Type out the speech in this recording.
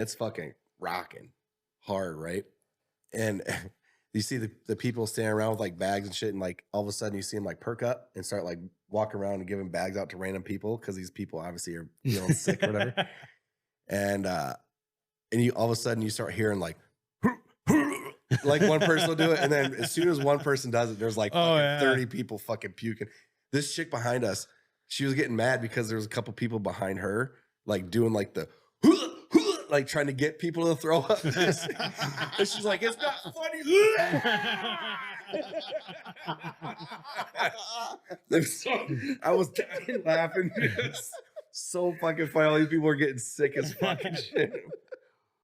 It's fucking rocking hard, right? And you see the people standing around with like bags and shit, and like all of a sudden you see them like perk up and start like walking around and giving bags out to random people because these people obviously are feeling sick or whatever. And you all of a sudden you start hearing like like one person will do it, and then as soon as one person does it, there's like 30 people fucking puking. This chick behind us, she was getting mad because there was a couple people behind her like doing like the like trying to get people to throw up. And she's like, it's not funny. I was dying laughing. It's so fucking funny. All these people are getting sick as fucking shit.